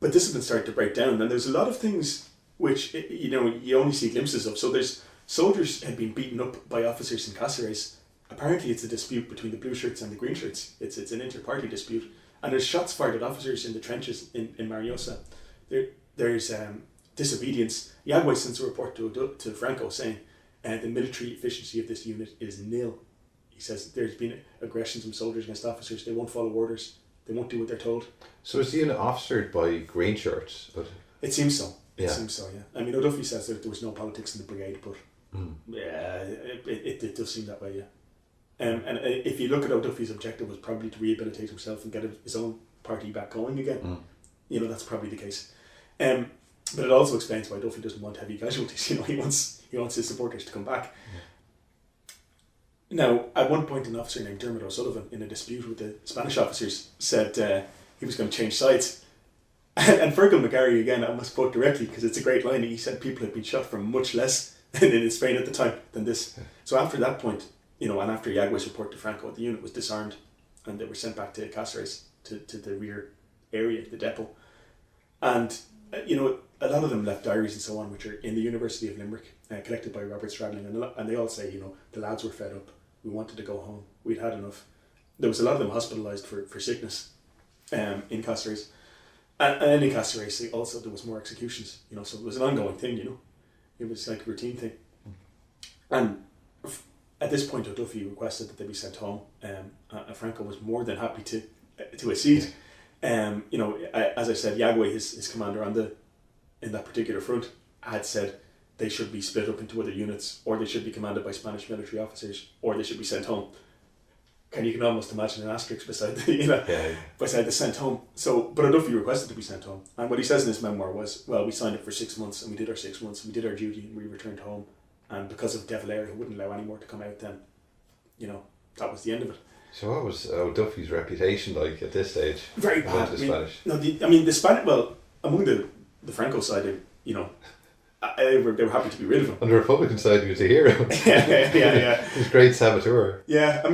But discipline started to break down, and there's a lot of things which you only see glimpses of. So there's soldiers had been beaten up by officers in Cáceres. Apparently it's a dispute between the Blueshirts and the Greenshirts. It's an inter-party dispute. And there's shots fired at officers in the trenches in Marinosa. There's disobedience. Diagüe sends a report to Franco saying the military efficiency of this unit is nil. He says there's been aggressions from soldiers against officers. They won't follow orders. They won't do what they're told. So is the unit officered by green shirts? But it seems so. It seems so, yeah. I mean, O'Duffy says that there was no politics in the brigade, but yeah, it does seem that way, yeah. And if you look at O'Duffy's objective was probably to rehabilitate himself and get his own party back going again. That's probably the case. But it also explains why Duffy doesn't want heavy casualties. He wants his supporters to come back. Now, at one point, an officer named Dermot O'Sullivan, in a dispute with the Spanish officers, said he was going to change sides. And Fergal McGarry, again, I must quote directly because it's a great line. He said people had been shot for much less in Spain at the time than this. So after that point, and after Yagua's report to Franco, the unit was disarmed and they were sent back to Cáceres, to the rear area, the depot. And, a lot of them left diaries and so on, which are in the University of Limerick, collected by Robert Stradling. And they all say, the lads were fed up. We wanted to go home. We'd had enough. There was a lot of them hospitalised for sickness in Cáceres. And in Cáceres, also there was more executions, so it was an ongoing thing, It was like a routine thing. And at this point, O'Duffy requested that they be sent home. And Franco was more than happy to accede. As I said, Yagüe, his commander in that particular front, had said they should be split up into other units, or they should be commanded by Spanish military officers, or they should be sent home. And you can almost imagine an asterisk beside beside the sent home. So, but O'Duffy requested to be sent home, and what he says in his memoir was, "Well, we signed up for 6 months, and we did our 6 months, and we did our duty, and we returned home. And because of De Valera, who wouldn't allow any more to come out, then, that was the end of it." So what was O'Duffy's reputation like at this stage? Very bad. Spanish. The Spanish. Well, among the Franco side, they were happy to be rid of him. On the Republican side, he was a hero. yeah. He was a great saboteur. Yeah, I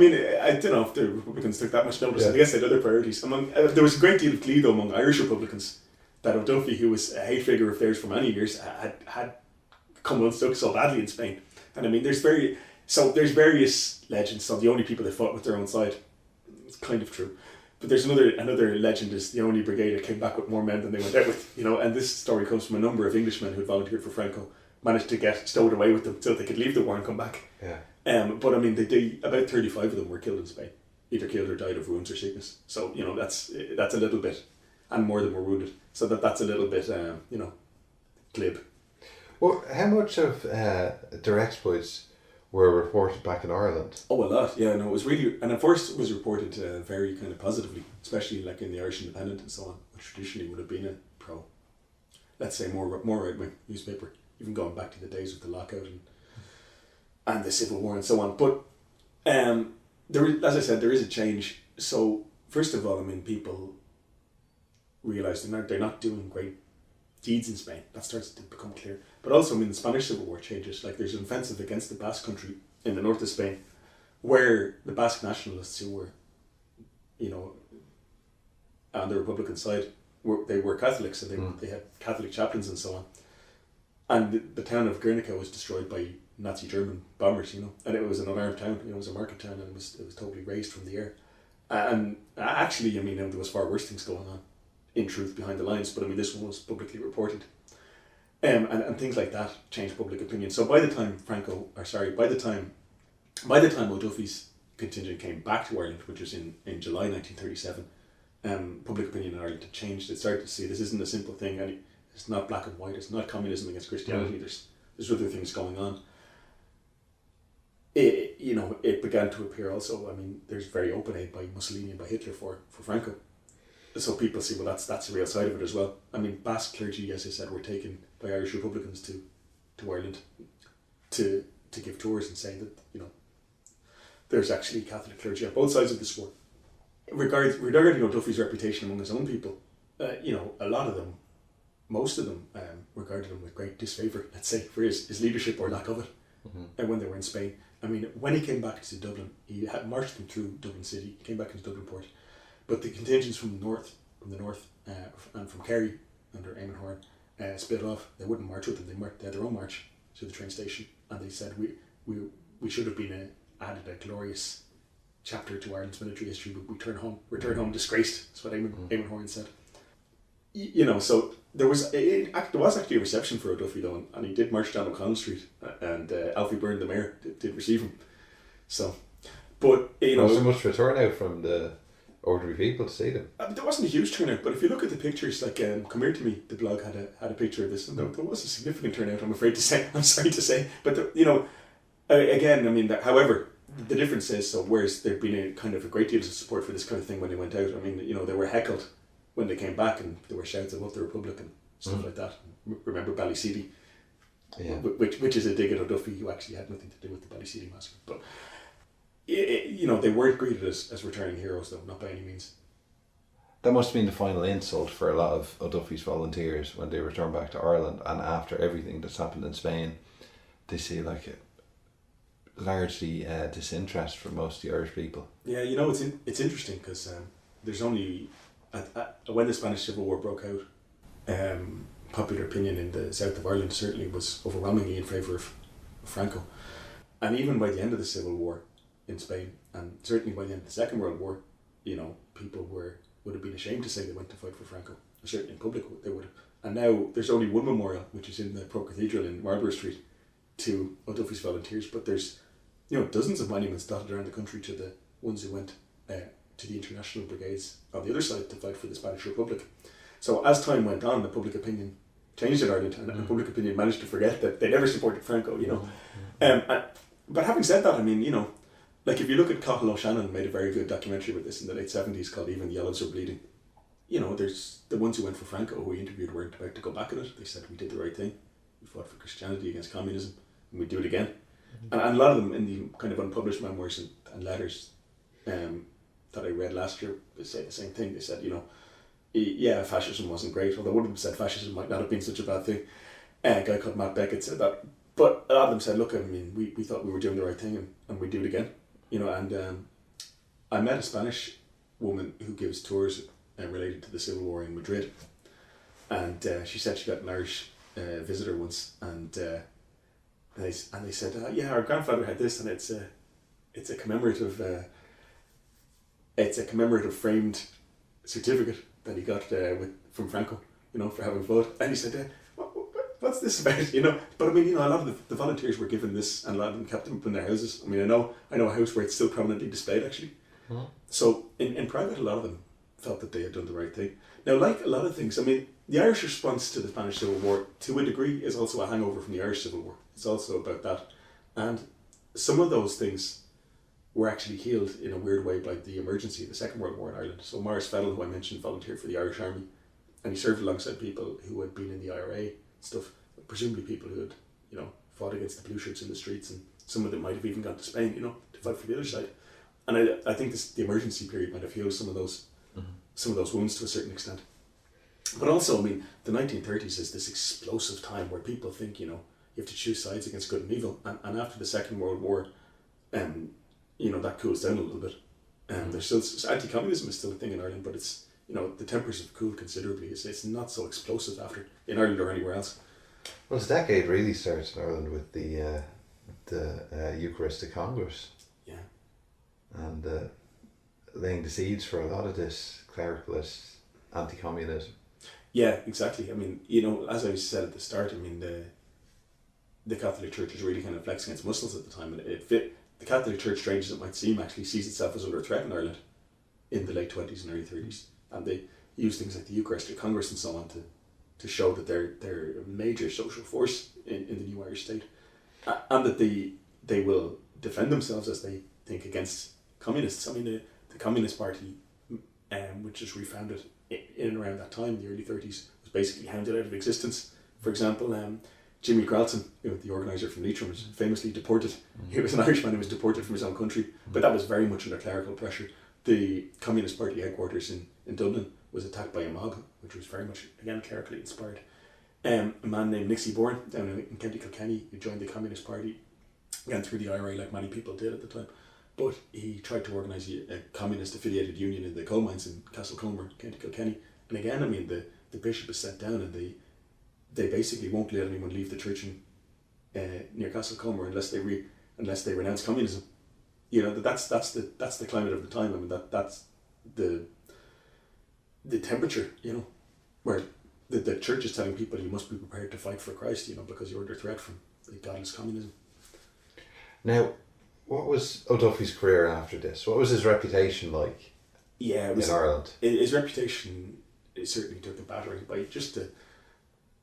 don't know if the Republicans took that much notice. Yeah. I guess they had other priorities. There was a great deal of glee, though, among Irish Republicans that O'Duffy, who was a hate figure of theirs for many years, had come unstuck so badly in Spain. And there's various legends. So the only people that fought with their own side, it's kind of true. But there's another legend is the only brigade that came back with more men than they went out with. And this story comes from a number of Englishmen who had volunteered for Franco, managed to get stowed away with them so they could leave the war and come back. Yeah. But they about 35 of them were killed in Spain, either killed or died of wounds or sickness. So that's a little bit, and more of them were wounded. So that's a little bit glib. Well, how much of their exploits were reported back in Ireland? Oh, a lot. Yeah, no, it was really, and at first it was reported very kind of positively, especially like in the Irish Independent and so on, which traditionally would have been a pro, let's say more right-wing newspaper, even going back to the days of the lockout and the Civil War and so on. But as I said, there is a change. So first of all, people realise they're not doing great deeds in Spain. That starts to become clear. But also, the Spanish Civil War changes. Like, there's an offensive against the Basque country in the north of Spain, where the Basque nationalists who were, on the Republican side, they were Catholics, and they had Catholic chaplains and so on. And the town of Guernica was destroyed by Nazi German bombers, and it was an unarmed town. It was a market town, and it was totally razed from the air. And actually, there was far worse things going on, in truth, behind the lines. But this one was publicly reported. And things like that changed public opinion. So by the time O'Duffy's contingent came back to Ireland, which was in July 1937, public opinion in Ireland had changed. It started to see this isn't a simple thing, and it's not black and white. It's not communism against Christianity. There's other things going on. It began to appear also. There's very open aid by Mussolini and by Hitler for Franco. So people see, well, that's a real side of it as well. Basque clergy, as I said, were taken by Irish Republicans to Ireland to give tours and saying that there's actually Catholic clergy on both sides of this war. Regarding O'Duffy's reputation among his own people, a lot of them, most of them, regarded him with great disfavour, let's say, for his leadership or lack of it. And when they were in Spain, when he came back to Dublin, he had marched them through Dublin City. He came back into Dublin Port. But the contingents from the north, and from Kerry under Eamon Horn split off. They wouldn't march with them. They had their own march to the train station, and they said we should have been added a glorious chapter to Ireland's military history, but we return home disgraced. That's what Eamon Horn said. So there was actually a reception for O'Duffy though, and he did march down O'Connell Street, and Alfie Byrne, the mayor, did receive him. So, but was so much for a turnout from the ordinary people to see them. There wasn't a huge turnout, but if you look at the pictures, like Come Here to Me, the blog had a picture of this, and there was a significant turnout. I'm sorry to say, but again, however, the difference is, so whereas there'd been a kind of a great deal of support for this kind of thing when they went out, they were heckled when they came back, and there were shouts about the Republic and stuff like that. Remember Ballyseedy, which is a dig at O'Duffy, who actually had nothing to do with the Ballyseedy massacre, but. They weren't greeted as returning heroes, though, not by any means. That must have been the final insult for a lot of O'Duffy's volunteers when they returned back to Ireland, and after everything that's happened in Spain, they see like a largely disinterest from most of the Irish people. Yeah, it's interesting because there's only when the Spanish Civil War broke out, popular opinion in the south of Ireland certainly was overwhelmingly in favour of Franco, and even by the end of the Civil War in Spain, and certainly by the end of the Second World War, people would have been ashamed to say they went to fight for Franco. Certainly in public they would have. And now there's only one memorial, which is in the Pro Cathedral in Marlborough Street, to O'Duffy's volunteers, but there's dozens of monuments dotted around the country to the ones who went to the international brigades on the other side to fight for the Spanish Republic. So as time went on, the public opinion changed in Ireland, and the public opinion managed to forget that they never supported Franco. But having said that, like if you look at Cathal O'Shannon made a very good documentary with this in the late 70s called Even the Yellows Are Bleeding. There's the ones who went for Franco, who we interviewed, weren't about to go back at it. They said we did the right thing. We fought for Christianity against communism, and we'd do it again. And a lot of them in the kind of unpublished memoirs and letters that I read last year, they say the same thing. They said, yeah, fascism wasn't great, although one of them said fascism might not have been such a bad thing. A guy called Matt Beckett said that. But a lot of them said, look, we thought we were doing the right thing and we'd do it again. And I met a Spanish woman who gives tours related to the Civil War in Madrid. And she said she got an Irish visitor once, and they said, yeah, our grandfather had this, and it's a commemorative framed certificate that he got from Franco, for having fought. And he said, what's this about? But a lot of the volunteers were given this, and a lot of them kept them up in their houses. I know a house where it's still prominently displayed actually. Mm-hmm. So in private, a lot of them felt that they had done the right thing. Now, like a lot of things, the Irish response to the Spanish Civil War, to a degree, is also a hangover from the Irish Civil War. It's also about that. And some of those things were actually healed in a weird way by the emergency of the Second World War in Ireland. So Maurice Fettle, who I mentioned, volunteered for the Irish Army, and he served alongside people who had been in the IRA stuff, presumably people who had, fought against the Blueshirts in the streets, and some of them might have even gone to Spain, to fight for the other side. And I think the emergency period might have healed some of those wounds to a certain extent. But also, the 1930s is this explosive time where people think, you have to choose sides against good and evil. And after the Second World War, that cools down a little bit. There's still, anti-communism is still a thing in Ireland, but it's, the tempers have cooled considerably. It's not so explosive after, in Ireland or anywhere else. Well, this decade really starts in Ireland with the Eucharistic Congress. Yeah. And laying the seeds for a lot of this clericalist anti-communism. Yeah, exactly. As I said at the start, the Catholic Church is really kind of flexing its muscles at the time, and the Catholic Church, strange as it might seem, actually sees itself as under threat in Ireland in the late 20s and early 30s, and they use things like the Eucharistic Congress and so on to show that they're a major social force in the new Irish state, and that they will defend themselves, as they think, against communists. The Communist Party, which was refounded in and around that time, the early 30s, was basically hounded out of existence. For example, Jimmy Gralton, the organiser from Leitrim, was famously deported. He was an Irishman who was deported from his own country, but that was very much under clerical pressure. The Communist Party headquarters in Dublin was attacked by a mob, which was very much, again, clerically inspired. A man named Nixie Bourne down in County Kilkenny, who joined the Communist Party, again through the IRA, like many people did at the time. But he tried to organise a communist-affiliated union in the coal mines in Castlecomer, County Kilkenny. And again, the bishop is set down, and they basically won't let anyone leave the church near Castlecomer unless they renounce communism. That's the climate of the time. That's the temperature. Where the church is telling people you must be prepared to fight for Christ. Because you're under threat from the godless communism. Now, what was O'Duffy's career after this? What was his reputation like? Yeah, in Ireland. His reputation certainly took a battering by just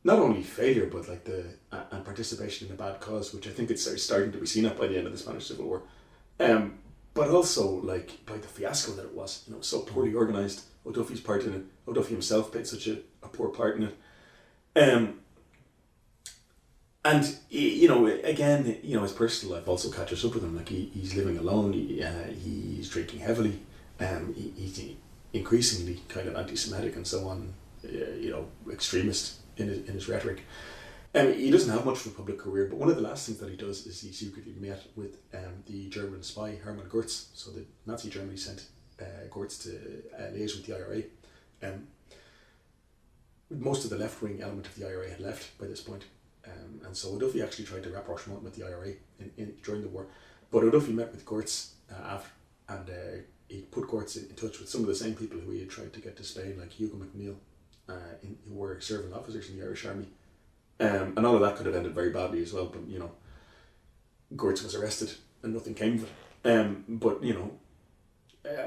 not only failure, but and participation in a bad cause, which I think it's starting to be seen at by the end of the Spanish Civil War. But also by the fiasco that it was. So poorly organised. O'Duffy's part in it. O'Duffy himself played such a poor part in it. And again, his personal life also catches up with him. He's living alone. He's drinking heavily. increasingly kind of anti-Semitic and so on, extremist in his rhetoric. He doesn't have much of a public career, but one of the last things that he does is he secretly met with the German spy Hermann Gurz. So the Nazi Germany sent Gurz to liaise with the IRA. Most of the left-wing element of the IRA had left by this point, and so O'Duffy actually tried to rapprochement with the IRA during the war. But O'Duffy met with Gurz after, and he put Gurz in touch with some of the same people who he had tried to get to Spain, like Hugo McNeill, who were serving officers in the Irish Army. And all of that could have ended very badly as well, but Gurz was arrested and nothing came of it. But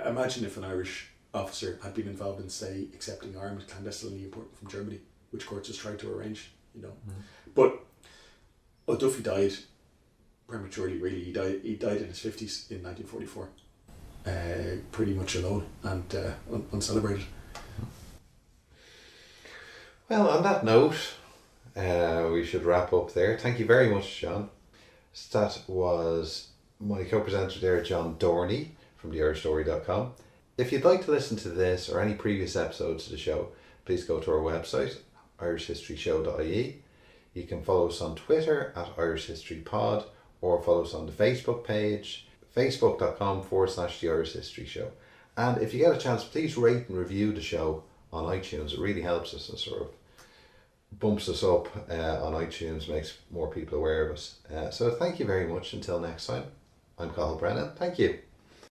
imagine if an Irish officer had been involved in, say, accepting arms clandestinely imported from Germany, which Gurz was trying to arrange, But O'Duffy died prematurely, really. He died in his 50s in 1944, pretty much alone and uncelebrated. Well, on that note, we should wrap up there. Thank you very much, John. That was my co-presenter there, John Dorney from the irishstory.com. If you'd like to listen to this or any previous episodes of the show, please go to our website, irishhistoryshow.ie. You can follow us on Twitter at irishhistorypod, or follow us on the Facebook page, facebook.com/The Irish History Show. And if you get a chance, please rate and review the show on iTunes. It really helps us and sort of bumps us up on iTunes, makes more people aware of us. So thank you very much. Until next time, I'm Cathal Brennan. Thank you.